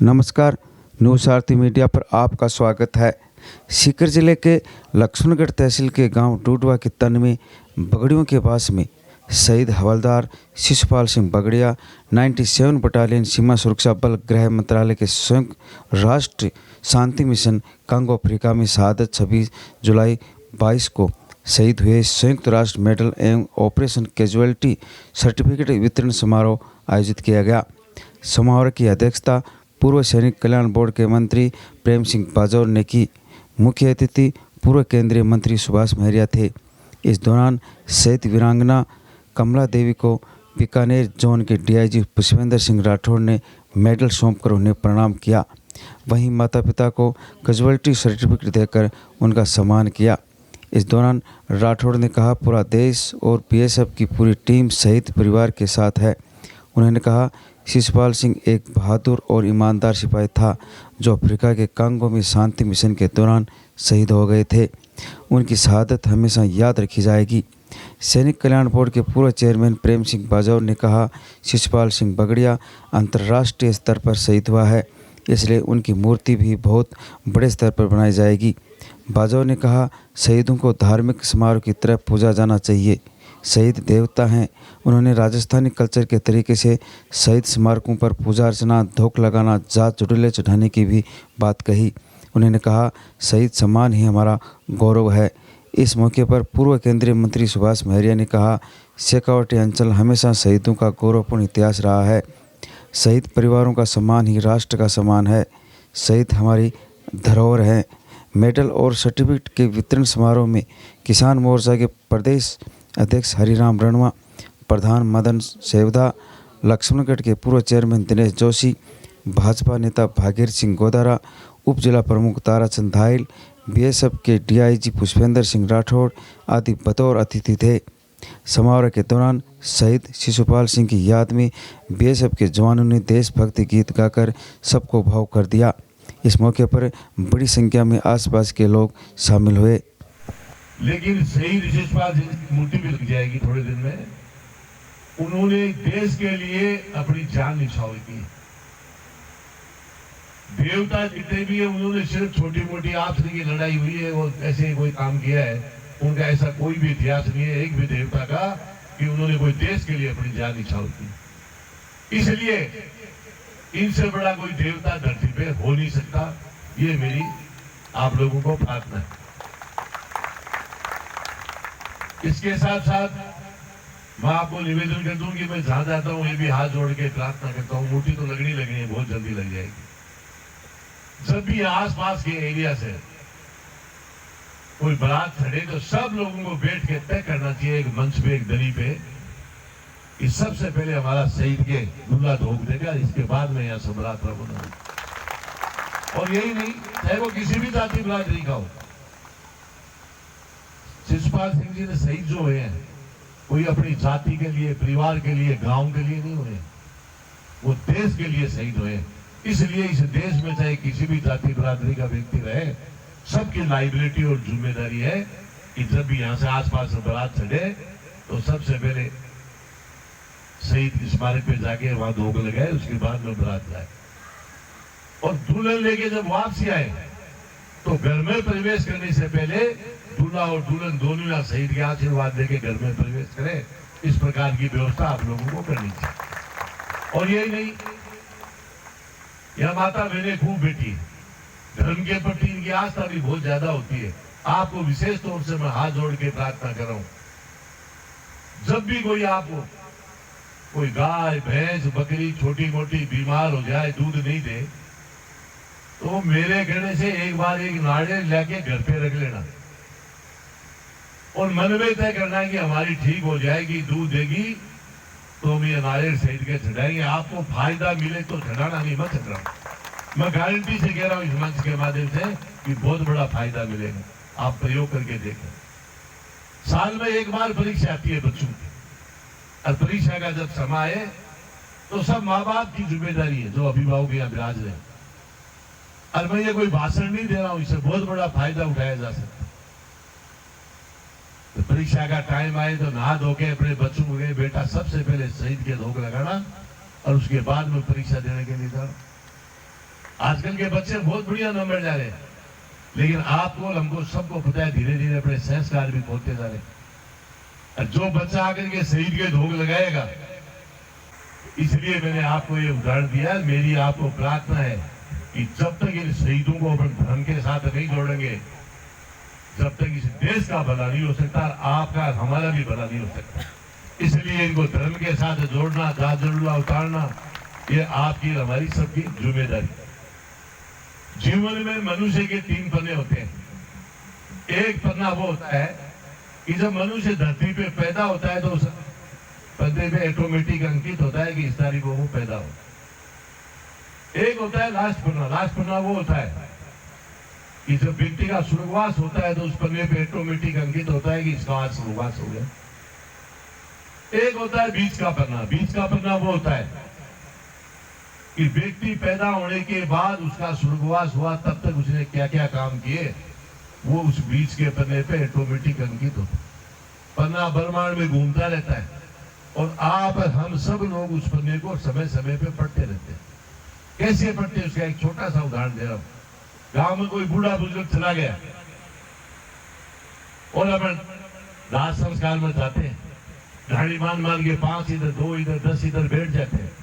नमस्कार, न्यूज़ आरती मीडिया पर आपका स्वागत है। सीकर जिले के लक्ष्मणगढ़ तहसील के गांव डूडवा के तन में बगड़ियों के पास में शहीद हवलदार शिशुपाल सिंह बगड़िया 97 बटालियन सीमा सुरक्षा बल गृह मंत्रालय के संयुक्त राष्ट्र शांति मिशन कांगो अफ्रीका में शहादत 26 जुलाई 22 को शहीद हुए संयुक्त राष्ट्र मेडल एवं ऑपरेशन कैजुअलिटी सर्टिफिकेट वितरण समारोह आयोजित किया गया। समारोह की अध्यक्षता पूर्व सैनिक कल्याण बोर्ड के मंत्री प्रेम सिंह बाजौर ने की। मुख्य अतिथि पूर्व केंद्रीय मंत्री सुभाष महरिया थे। इस दौरान शहीद वीरांगना कमला देवी को बीकानेर जोन के डीआईजी पुष्पेंद्र सिंह राठौड़ ने मेडल सौंपकर उन्हें प्रणाम किया। वहीं माता पिता को कैजुअलिटी सर्टिफिकेट देकर उनका सम्मान किया। इस दौरान राठौड़ ने कहा, पूरा देश और बीएसएफ की पूरी टीम शहीद परिवार के साथ है। उन्होंने कहा, शिशुपाल सिंह एक बहादुर और ईमानदार सिपाही था जो अफ्रीका के कांगो में शांति मिशन के दौरान शहीद हो गए थे। उनकी शहादत हमेशा याद रखी जाएगी। सैनिक कल्याण बोर्ड के पूर्व चेयरमैन प्रेम सिंह बाजौर ने कहा, शिशुपाल सिंह बगड़िया अंतर्राष्ट्रीय स्तर पर शहीद हुआ है, इसलिए उनकी मूर्ति भी बहुत बड़े स्तर पर बनाई जाएगी। बाजौर ने कहा, शहीदों को धार्मिक समारोह की तरह पूजा जाना चाहिए। शहीद देवता हैं। उन्होंने राजस्थानी कल्चर के तरीके से शहीद स्मारकों पर पूजा अर्चना, धोख लगाना, जात जुटले चढ़ाने की भी बात कही। उन्होंने कहा, शहीद सम्मान ही हमारा गौरव है। इस मौके पर पूर्व केंद्रीय मंत्री सुभाष महरिया ने कहा, शेखावाटी अंचल हमेशा शहीदों का गौरवपूर्ण इतिहास रहा है। शहीद परिवारों का सम्मान ही राष्ट्र का सम्मान है। शहीद हमारी धरोहर है। मेडल और सर्टिफिकेट के वितरण समारोह में किसान मोर्चा के प्रदेश अध्यक्ष हरिराम रणवा, प्रधान मदन सेवदा, लक्ष्मणगढ़ के पूर्व चेयरमैन दिनेश जोशी, भाजपा नेता भागीर सिंह गोदारा, उप जिला प्रमुख ताराचंद धाइल, बीएसएफ के डीआईजी पुष्पेंद्र सिंह राठौड़ आदि बतौर अतिथि थे। समारोह के दौरान शहीद शिशुपाल सिंह की याद में बीएसएफ के जवानों ने देशभक्ति गीत गाकर सबको भावुक कर दिया। इस मौके पर बड़ी संख्या में आसपास के लोग शामिल हुए। लेकिन शहीद शिशुपाल सिंह की मूर्ति भी लग जाएगी थोड़े दिन में। उन्होंने देश के लिए अपनी जान निछावर की। देवता जितने भी है, उन्होंने सिर्फ छोटी मोटी आपसे की लड़ाई हुई है और ऐसे कोई काम किया है, उनका ऐसा कोई भी इतिहास नहीं है एक भी देवता का कि उन्होंने कोई देश के लिए अपनी जान निछावर की। इसलिए इनसे बड़ा कोई देवता धरती पे हो नहीं सकता। ये मेरी आप लोगों को प्रार्थना है। इसके साथ साथ मैं आपको निवेदन कर दूं कि मैं जहां जाता हूं ये भी हाथ जोड़ के प्रार्थना करता हूं, मूर्ति तो लगनी है, बहुत जल्दी लग जाएगी। जब भी आसपास के एरिया से कोई बारात खड़े तो सब लोगों को बैठ के तय करना चाहिए एक मंच पे, एक दरी पे, कि सबसे पहले हमारा शहीद के दूल्हा धोख देगा, इसके बाद में यहाँ सब बारात रवाना होगी। और यही नहीं, चाहे वो किसी भी जाति बिरादरी का हो, शिशुपाल सिंह जी ने शहीद जो हुए हैं कोई अपनी जाति के लिए, परिवार के लिए, गांव के लिए नहीं हुए, वो देश के लिए शहीद हुए। इसलिए इस देश में चाहे किसी भी जाति बिरादरी का व्यक्ति रहे, सबकी लाइबिलिटी और जिम्मेदारी है कि जब भी यहाँ से आसपास से बारात चढ़े तो सबसे पहले शहीद स्मारक पे जाके वहां धोख लगाए, उसके बाद में बारात जाए। और दुल्हन लेके जब वापसी आए तो घर में प्रवेश करने से पहले दूल्हा और दुल्हन दोनों शहीद के आशीर्वाद देके घर में प्रवेश करें। इस प्रकार की व्यवस्था आप लोगों को करनी चाहिए। और यही नहीं, यह माता बहनें खूब बेटी, धर्म के प्रति इनकी आस्था भी बहुत ज्यादा होती है। आपको विशेष तौर से मैं हाथ जोड़ के प्रार्थना कर रहा हूं, जब भी कोई आपको कोई गाय, भैंस, बकरी छोटी मोटी बीमार हो जाए, दूध नहीं दे, तो मेरे कहने से एक बार एक नारियल लेके घर पे रख लेना और मन में तय करना है कि हमारी ठीक हो जाएगी, दूध देगी तो हम ये नारियल शहीद के चढ़ाएंगे। आपको फायदा मिले तो चढ़ाना, नहीं मत चढ़ाओ। मैं गारंटी से कह रहा हूं इस मंच के माध्यम से कि बहुत बड़ा फायदा मिलेगा। आप प्रयोग करके देखें। साल में एक बार परीक्षा आती है बच्चों की, और परीक्षा का जब समय आए तो सब माँ बाप की जिम्मेदारी है जो अभिभावक यहाँ विराज रहे। और मैं ये कोई भाषण नहीं दे रहा हूं, इससे बहुत बड़ा फायदा उठाया जा सकता है। तो परीक्षा का टाइम आए तो नहा धो के अपने बच्चों को गए, बेटा सबसे पहले शहीद के धोख लगाना और उसके बाद में परीक्षा देने के लिए जाना। आजकल के बच्चे बहुत बढ़िया नंबर जा रहे हैं, लेकिन आपको और हमको सबको पता है धीरे धीरे अपने संस्कार भी खोते जा रहे हैं। और जो बच्चा आकर के शहीद के ढोंग लगाएगा, इसलिए मैंने आपको ये उदाहरण दिया। मेरी आपको प्रार्थना है कि जब तक इन शहीदों को अपने धर्म के साथ नहीं जोड़ेंगे, जब तक इस देश का भला नहीं हो सकता, आपका हमारा भी भला नहीं हो सकता। इसलिए इनको धर्म के साथ जोड़ना, जाजुल्ला उतारना, ये आपकी हमारी सबकी जिम्मेदारी। जीवन में मनुष्य के 3 पन्ने होते हैं। एक पन्ना वो होता है कि जब मनुष्य धरती पे पैदा होता है तो उस पन्ने पे ऑटोमेटिक अंकित होता है कि इस तारीख को वो पैदा हो। एक होता है लास्ट पन्ना। लास्ट पन्ना वो होता है कि जब व्यक्ति का स्वर्गवास होता है तो उस पन्ने पे ऑटोमेटिक अंकित होता है कि इसका आज स्वर्गवास हो गया। एक होता है बीच का पन्ना। बीच का पन्ना वो होता है कि व्यक्ति पैदा होने के बाद उसका स्वर्गवास हुआ, तब तक उसने क्या क्या काम किए, वो उस बीच के पन्ने पे ऑटोमेटिक अंकित होता है। पन्ना ब्रह्मांड में घूमता रहता है और आप हम सब लोग उस पन्ने को समय समय पे पढ़ते रहते हैं। कैसे पढ़ते हैं उसका एक छोटा सा उदाहरण दे रहा हूं। गांव में कोई बूढ़ा बुजुर्ग चला गया और अपन दाह संस्कार में जाते हैं, ढाड़ी मान के 5 इधर 2 इधर 10 इधर बैठ जाते हैं।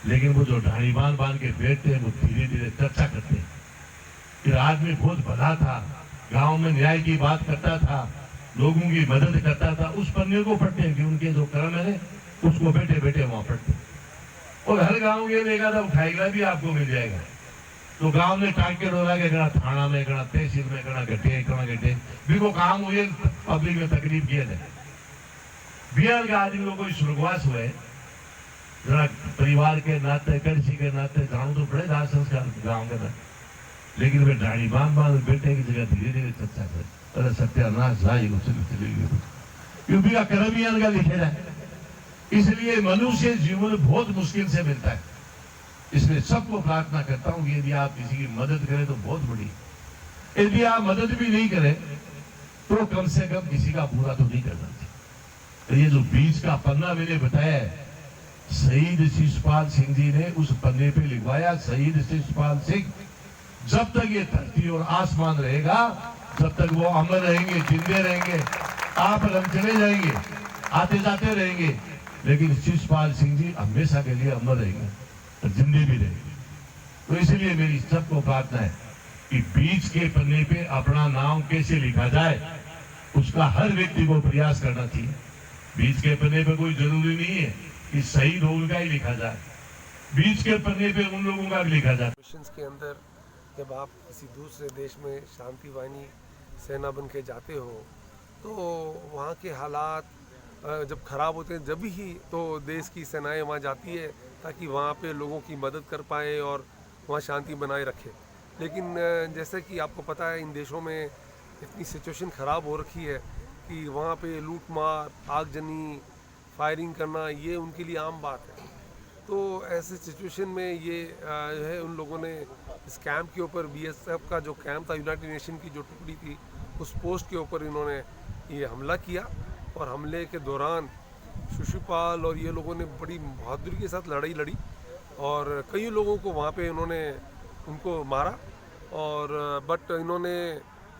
लेकिन वो जो ढाड़ी बांध के बैठते हैं वो धीरे धीरे चर्चा करते हैं। फिर आदमी बहुत भला था, गांव में न्याय की बात करता था, लोगों की मदद करता था। उस पन्ने को पढ़ते हैं कि उनके जो कर्म है उसको बैठे बैठे वहां पढ़ते हैं। और हर गांव के एक आधा उठाएगा भी आपको मिल जाएगा। तो गांव में टांग के डोरा के गणा थाना में, गणा तहसील में, गणा घटे भी को काम हुए पब्लिक में तकलीफ किया जाए। बिहार के आदमी को कोई स्वर्गवास हुए, जरा परिवार के नाते, कृषि के नाते जाऊं तो बड़े दाह संस्कार गाँव के नाते, लेकिन वे ढाड़ी बांध बेटे की जगह धीरे धीरे चर्चा करे। अरे सत्यानाश जाएगी यूपी का कर्म ही इनका लिखे जाए। इसलिए मनुष्य जीवन बहुत मुश्किल से मिलता है। इसलिए सबको प्रार्थना करता हूं कि यदि आप किसी की मदद करें तो बहुत बड़ी, यदि आप मदद भी नहीं करें तो कम से कम किसी का बुरा तो नहीं करना चाहिए। तो ये जो बीच का पन्ना मैंने बताया है, शहीद शिशुपाल सिंह जी ने उस पन्ने पे लिखवाया, शहीद शिशुपाल सिंह। जब तक ये धरती और आसमान रहेगा, जब तक वो अमर रहेंगे, जिंदे रहेंगे। आप और हम चले जाएंगे, आते जाते रहेंगे, लेकिन शिशुपाल सिंह जी हमेशा के लिए अमर रहेंगे और जिंदे भी रहेंगे। तो इसलिए मेरी सबको प्रार्थना है कि बीच के पन्ने पे अपना नाम कैसे लिखा जाए, उसका हर व्यक्ति को प्रयास करना चाहिए। बीच के पन्ने पे कोई जरूरी नहीं है कि शहीद हो उनका ही लिखा जाए, बीच के पन्ने पे उन लोगों का भी लिखा जाए। मिशंस के अंदर जब आप किसी दूसरे देश में शांति वाहिनी सेना बन के जाते हो तो वहाँ के हालात जब ख़राब होते हैं, जब ही तो देश की सेनाएं वहाँ जाती है ताकि वहाँ पे लोगों की मदद कर पाए और वहाँ शांति बनाए रखे। लेकिन जैसे कि आपको पता है, इन देशों में इतनी सिचुएशन ख़राब हो रखी है कि वहाँ पे लूट मार, आगजनी, फायरिंग करना ये उनके लिए आम बात है। तो ऐसे सिचुएशन में ये जो है उन लोगों ने इस कैंप के ऊपर, BSF का जो कैंप था, यूनाइटेड नेशन की जो टुकड़ी थी, उस पोस्ट के ऊपर इन्होंने ये हमला किया। और हमले के दौरान शिशुपाल और ये लोगों ने बड़ी बहादुरी के साथ लड़ाई लड़ी और कई लोगों को वहाँ पे इन्होंने उनको मारा। और बट इन्होंने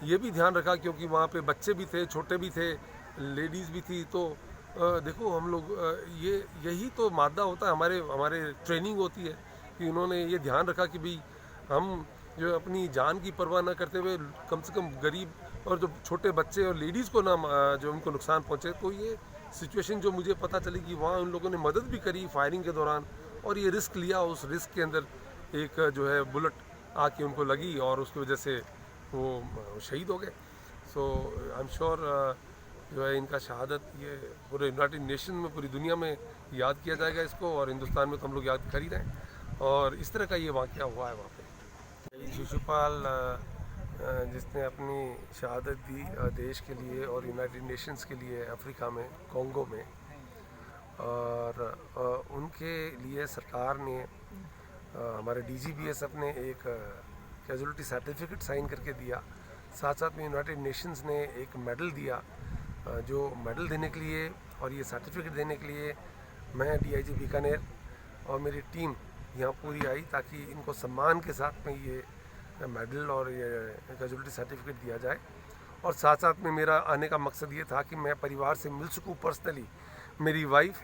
ये भी ध्यान रखा, क्योंकि वहाँ पे बच्चे भी थे, छोटे भी थे, लेडीज़ भी थी। तो देखो हम लोग यही तो मादा होता है, हमारे ट्रेनिंग होती है कि उन्होंने ये ध्यान रखा कि भाई हम जो अपनी जान की परवाह ना करते हुए कम से कम गरीब और जो छोटे बच्चे और लेडीज़ को ना जो उनको नुकसान पहुँचे। तो ये सिचुएशन जो मुझे पता चली कि वहाँ उन लोगों ने मदद भी करी फायरिंग के दौरान और ये रिस्क लिया। उस रिस्क के अंदर एक जो है बुलेट आके उनको लगी और उसकी वजह से वो शहीद हो गए। सो आई एम श्योर जो है इनका शहादत ये पूरे यूनाइटेड नेशन में, पूरी दुनिया में याद किया जाएगा इसको, और हिंदुस्तान में तो हम लोग याद कर ही रहे हैं। और इस तरह का ये वाक़या हुआ है वहाँ पे। शिशुपाल जिसने अपनी शहादत दी देश के लिए और यूनाइटेड नेशंस के लिए अफ्रीका में, कॉन्गो में, और उनके लिए सरकार ने हमारे DGBSF ने एक कैजुअलिटी सर्टिफिकेट साइन करके दिया। साथ साथ में यूनाइटेड नेशंस ने एक मेडल दिया। जो मेडल देने के लिए और ये सर्टिफिकेट देने के लिए मैं DIG बीकानेर और मेरी टीम यहाँ पूरी आई ताकि इनको सम्मान के साथ में ये मेडल और ये कैजुअलिटी सर्टिफिकेट दिया जाए। और साथ साथ में मेरा आने का मकसद ये था कि मैं परिवार से मिल सकूँ पर्सनली। मेरी वाइफ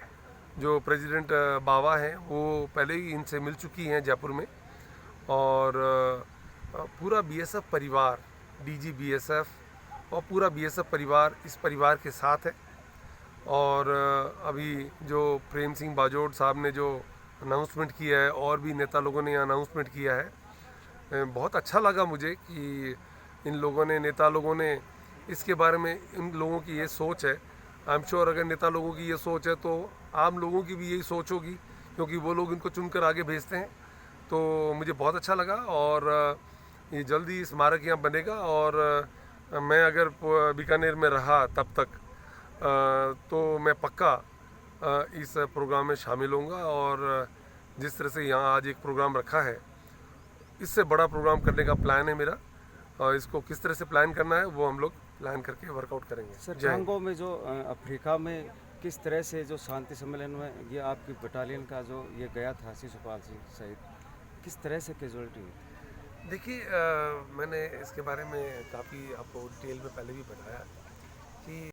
जो प्रेसिडेंट बावा हैं वो पहले ही इनसे मिल चुकी हैं जयपुर में, और पूरा बीएसएफ परिवार, डीजी बीएसएफ और पूरा बीएसएफ परिवार इस परिवार के साथ है। और अभी जो प्रेम सिंह बाजोड़ साहब ने जो अनाउंसमेंट किया है और भी नेता लोगों ने अनाउंसमेंट किया है, बहुत अच्छा लगा मुझे कि इन लोगों ने, नेता लोगों ने इसके बारे में, इन लोगों की ये सोच है। आई एम श्योर अगर नेता लोगों की ये सोच है तो आम लोगों की भी यही सोच होगी, क्योंकि वो लोग इनको चुनकर आगे भेजते हैं। तो मुझे बहुत अच्छा लगा और ये जल्दी स्मारक यहाँ बनेगा। और मैं अगर बीकानेर में रहा तब तक तो मैं पक्का इस प्रोग्राम में शामिल होऊंगा। और जिस तरह से यहाँ आज एक प्रोग्राम रखा है, इससे बड़ा प्रोग्राम करने का प्लान है मेरा, और इसको किस तरह से प्लान करना है वो हम लोग प्लान करके वर्कआउट करेंगे। सर, कांगो में जो अफ्रीका में किस तरह से जो शांति सम्मेलन में ये आपकी बटालियन का जो ये गया था शिशुपाल सिंह शहीद, किस तरह से कैजुअलिटी हुई? देखिए, मैंने इसके बारे में काफ़ी आपको डिटेल में पहले भी बताया कि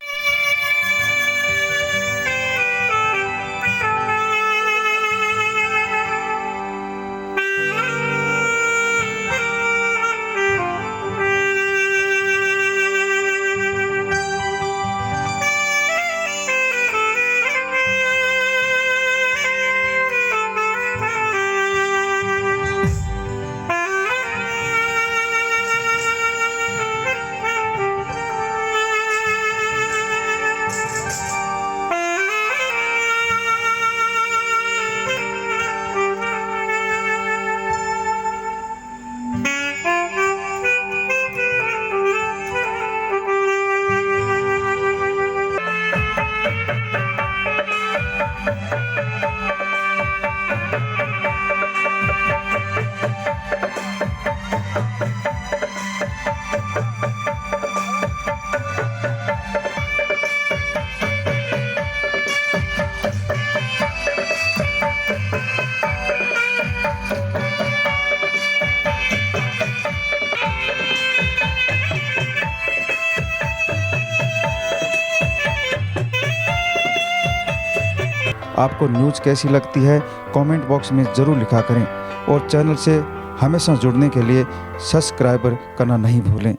आपको न्यूज़ कैसी लगती है कमेंट बॉक्स में ज़रूर लिखा करें और चैनल से हमेशा जुड़ने के लिए सब्सक्राइबर करना नहीं भूलें।